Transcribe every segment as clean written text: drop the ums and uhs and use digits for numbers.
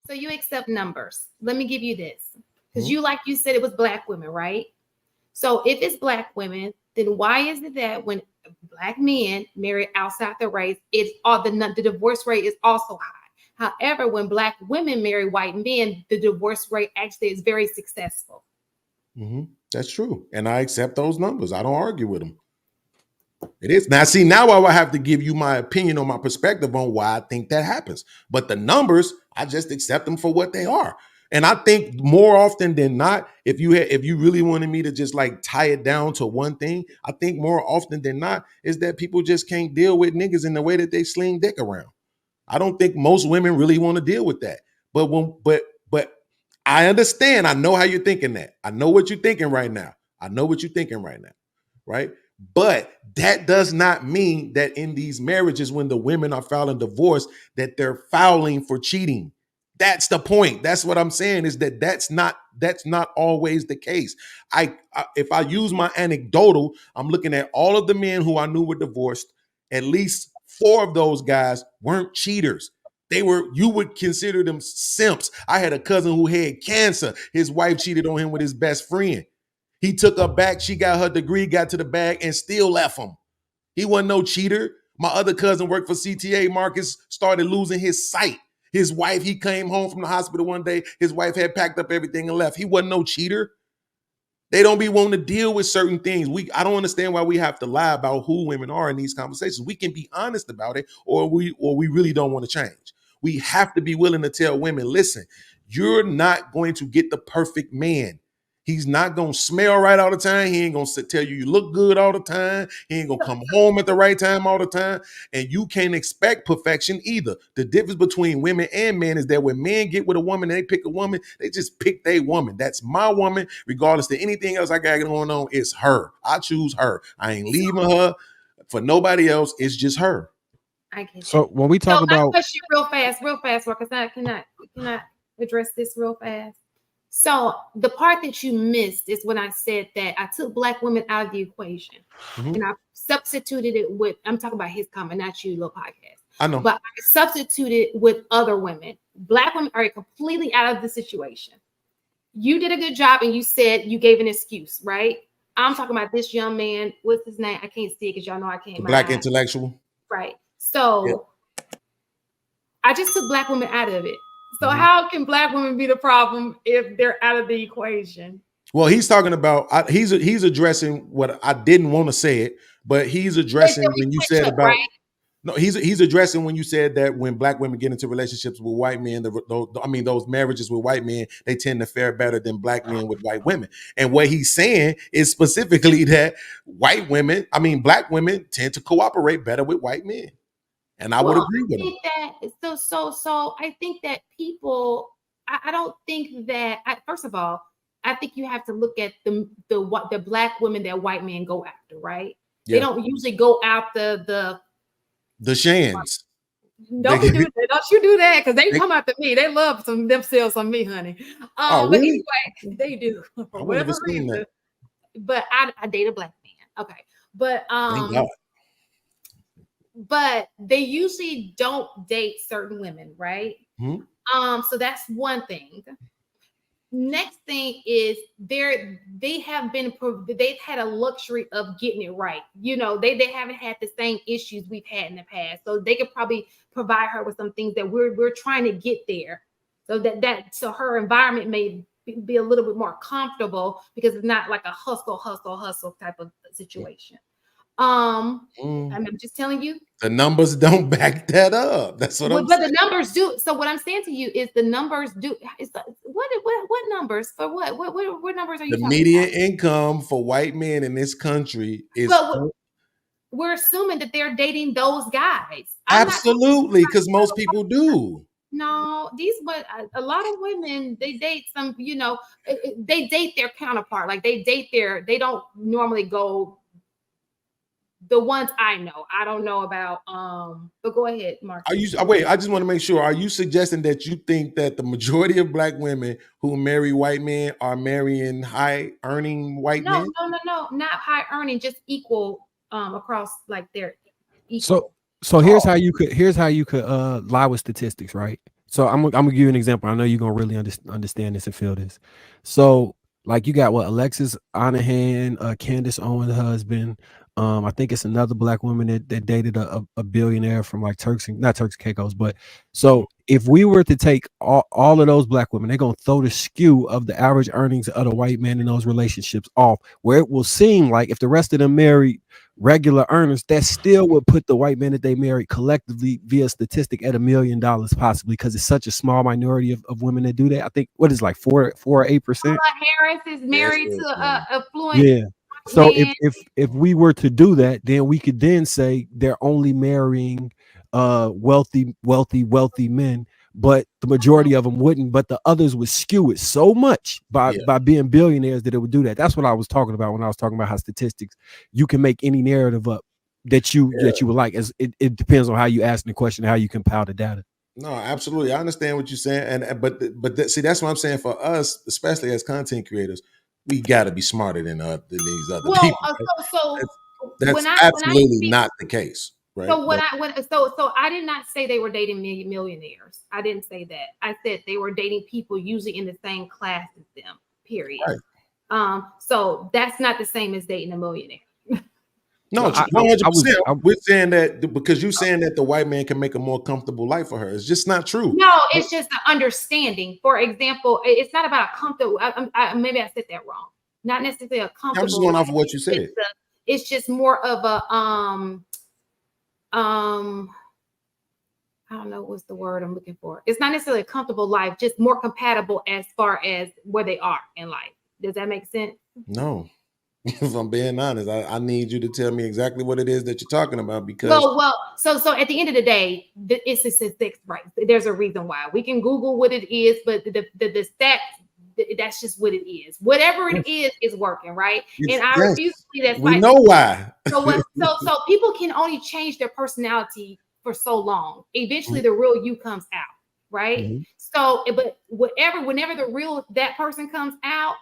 So you accept numbers. Let me give you this. Because you, like you said, it was black women, right? So if it's black women, then why is it that when black men marry outside the race, it's all the divorce rate is also high. However, when black women marry white men, the divorce rate actually is very successful. That's true. And I accept those numbers. I don't argue with them. It is. Now, see, now I will have to give you my opinion or my perspective on why I think that happens. But the numbers, I just accept them for what they are. And I think more often than not, if you really wanted me to just like tie it down to one thing, I think more often than not is that people just can't deal with niggas in the way that they sling dick around. I don't think most women really want to deal with that. But I understand. I know how you're thinking that. I know what you're thinking right now. I know what you're thinking right now. Right. But that does not mean that in these marriages, when the women are filing divorce, that they're filing for cheating. That's the point. That's what I'm saying is that that's not always the case. If I use my anecdotal, I'm looking at all of the men who I knew were divorced. At least 4 of those guys weren't cheaters. You would consider them simps. I had a cousin who had cancer. His wife cheated on him with his best friend. He took her back. She got her degree, got to the bag, and still left him. He wasn't no cheater. My other cousin worked for CTA. Marcus started losing his sight. His wife, he came home from the hospital one day. His wife had packed up everything and left. He wasn't no cheater. They don't be wanting to deal with certain things. I don't understand why we have to lie about who women are in these conversations. We can be honest about it, or we really don't want to change. We have to be willing to tell women, listen, you're not going to get the perfect man. He's not going to smell right all the time. He ain't going to tell you look good all the time. He ain't going to come home at the right time all the time. And you can't expect perfection either. The difference between women and men is that when men get with a woman and they pick a woman, they just pick their woman. That's my woman. Regardless of anything else I got going on, it's her. I choose her. I ain't leaving her for nobody else. It's just her. I get So that. when we talk about question real fast, because I cannot address this real fast. So the part that you missed is when I said that I took black women out of the equation and I substituted it with, I'm talking about his comment, not you, little podcast. I know. But I substituted with other women. Black women are completely out of the situation. You did a good job and you said you gave an excuse, right? I'm talking about this young man. What's his name? I can't see it because y'all know I can't. Black intellectual. Right. So I just took black women out of it. So how can black women be the problem if they're out of the equation? Well, he's talking about, he's addressing what I didn't want to say it, but he's addressing when you said about, right? No, he's addressing when you said that when black women get into relationships with white men, those marriages with white men, they tend to fare better than black men with white women. And what he's saying is specifically that black women tend to cooperate better with white men. And I would agree with him. So I think that people, I don't think that, first of all, I think you have to look at the black women that white men go after, right? Yeah. They don't usually go after the Shans. Don't you do that? Don't you do that? Because they come after me. They love themselves on me, honey. Really? But anyway, they do for whatever reason. But I date a black man. Okay, but thank God. But they usually don't date certain women, right? So that's one thing. Next thing is they've had a luxury of getting it right. You know, they haven't had the same issues we've had in the past, so they could probably provide her with some things that we're trying to get there. So so her environment may be a little bit more comfortable because it's not like a hustle type of situation. I'm just telling you, the numbers don't back that up. That's what I'm saying. But the numbers do. So what I'm saying to you is the numbers do. What numbers for what? What numbers are you? The median income for white men in this country is. We're assuming that they're dating those guys. Absolutely, because most people do. No, a lot of women, they date some. You know, they date their counterpart. Like they don't normally go. The ones I know, I don't know about. But go ahead, Mark. I just want to make sure. Are you suggesting that you think that the majority of black women who marry white men are marrying high-earning white men? No, not high-earning, just equal across like their equal. So here's how you could lie with statistics, right? So I'm gonna give you an example. I know you're gonna really understand this and feel this. So like you got what Alexis Onahan, Candace Owens' husband. I think it's another black woman that dated a billionaire from like not Turks and Caicos, but so if we were to take all of those black women, they're gonna throw the skew of the average earnings of the white man in those relationships off, where it will seem like if the rest of them married regular earners, that still would put the white men that they married collectively via statistic at $1 million possibly, because it's such a small minority of women that do that. I think what is like 4 or 8%. Harris is Yes, married to yeah. a affluent Yeah. So man. if we were to do that, then we could then say they're only marrying wealthy men, but the majority of them wouldn't. But the others would skew it so much by being billionaires that it would do that. That's what I was talking about when I was talking about how statistics, you can make any narrative up that you would like. As it depends on how you ask the question, how you compile the data. No, absolutely. I understand what you're saying, and see, that's what I'm saying. For us, especially as content creators, we got to be smarter than these other Well, people. so That's when I absolutely speak, not the case, right? so so I did not say they were dating millionaires. I didn't say that. I said they were dating people usually in the same class as them. Period. Right. So that's not the same as dating a millionaire. No, 100%. We're saying that because you're saying that the white man can make a more comfortable life for her. It's just not true. No, it's just an understanding. For example, it's not about a comfortable. Maybe I said that wrong. Not necessarily a comfortable. I'm just going off of what you said. It's just more of a I don't know what's the word I'm looking for. It's not necessarily a comfortable life, just more compatible as far as where they are in life. Does that make sense? No. If I'm being honest, I need you to tell me exactly what it is that you're talking about, because so at the end of the day, it's a statistics, right? There's a reason why. We can Google what it is, but the stats, that's just what it is. Whatever it is working, right? And I refuse to see that. We know why. So people can only change their personality for so long. Eventually, the real you comes out, right? Mm-hmm. So, but whenever the real that person comes out,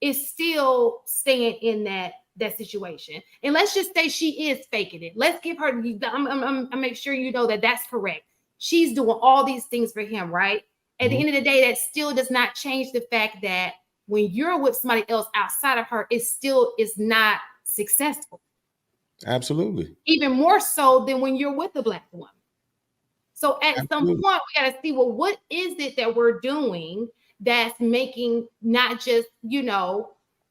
is still staying in that situation. And let's just say she is faking it. Let's give her. I'm make sure you know that that's correct. She's doing all these things for him, right? At the end of the day, that still does not change the fact that when you're with somebody else outside of her, it still is not successful. Absolutely. Even more so than when you're with a black woman. So at some point, we got to see, well, what is it that we're doing that's making not just,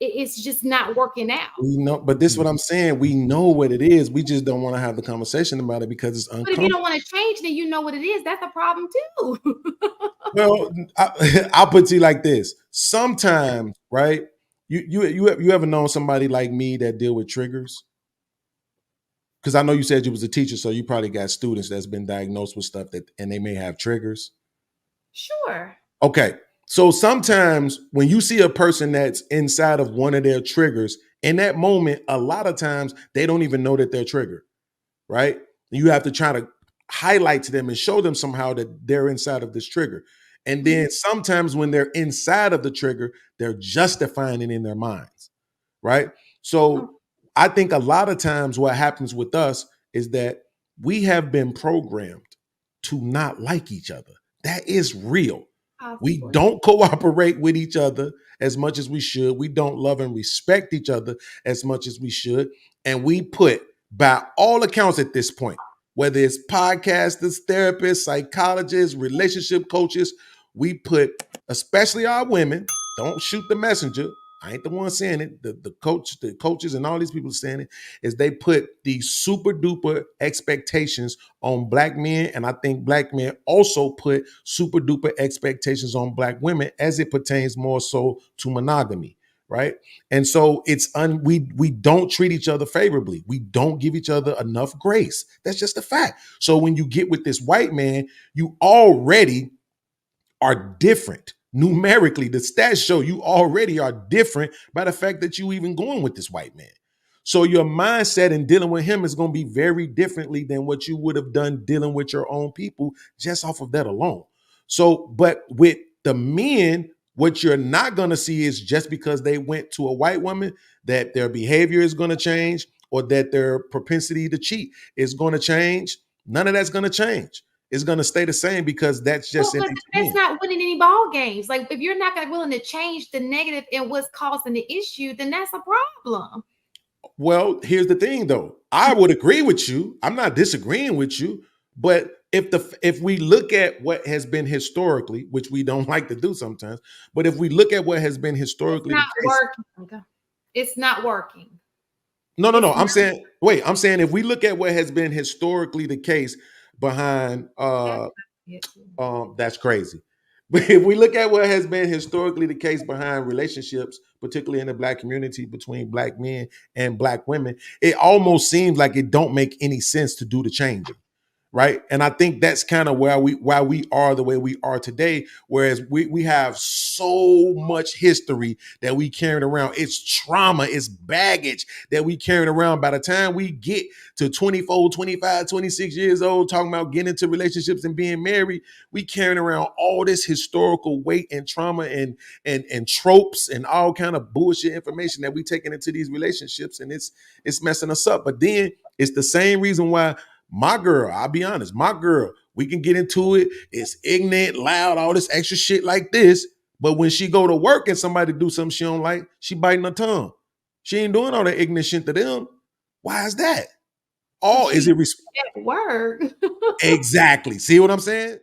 it's just not working out. We know, but this is what I'm saying. We know what it is. We just don't want to have the conversation about it because it's uncomfortable. But if you don't want to change, then you know what it is. That's a problem too. Well, I'll put it to you like this. Sometimes, right? You ever known somebody like me that deal with triggers? Because I know you said you was a teacher, so you probably got students that's been diagnosed with stuff and they may have triggers. Sure. Okay. So sometimes when you see a person that's inside of one of their triggers, in that moment, a lot of times they don't even know that they're triggered, right? You have to try to highlight to them and show them somehow that they're inside of this trigger. And then sometimes when they're inside of the trigger, they're justifying it in their minds, right? So I think a lot of times what happens with us is that we have been programmed to not like each other. That is real. We don't cooperate with each other as much as we should. We don't love and respect each other as much as we should. And we put, by all accounts at this point, whether it's podcasters, therapists, psychologists, relationship coaches, we put, especially our women, don't shoot the messenger. I ain't the one saying it. The coaches and all these people saying it, is they put these super duper expectations on black men. And I think black men also put super duper expectations on black women as it pertains more so to monogamy. Right. And so we don't treat each other favorably. We don't give each other enough grace. That's just a fact. So when you get with this white man, you already are different. Numerically, the stats show you already are different by the fact that you even going with this white man. So your mindset in dealing with him is going to be very differently than what you would have done dealing with your own people just off of that alone. So, but with the men, what you're not going to see is just because they went to a white woman that their behavior is going to change or that their propensity to cheat is going to change. None of that's going to change. is going to stay the same because that's just Well, in but each that's men. not winning any ball games. Like if you're not going to willing to change the negative and what's causing the issue, then that's a problem. Well, here's the thing though. I would agree with you. I'm not disagreeing with you, but if we look at what has been historically, which we don't like to do sometimes, but if we look at what has been historically the case, working. It's not working. no. I'm saying if we look at what has been historically the case behind that's crazy. But if we look at what has been historically the case behind relationships, particularly in the Black community between Black men and Black women, it almost seems like it don't make any sense to do the changing. Right. And I think that's kind of why we are the way we are today. Whereas we have so much history that we carrying around. It's trauma, it's baggage that we carrying around. By the time we get to 24, 25, 26 years old, talking about getting into relationships and being married, we carrying around all this historical weight and trauma and tropes and all kind of bullshit information that we taking into these relationships. And it's messing us up. But then it's the same reason why my girl, I'll be honest, my girl, we can get into it. It's ignorant, loud, all this extra shit like this. But when she go to work and somebody do something she don't like, she biting her tongue. She ain't doing all that ignorant shit to them. Why is that? Is it at work? Exactly. See what I'm saying?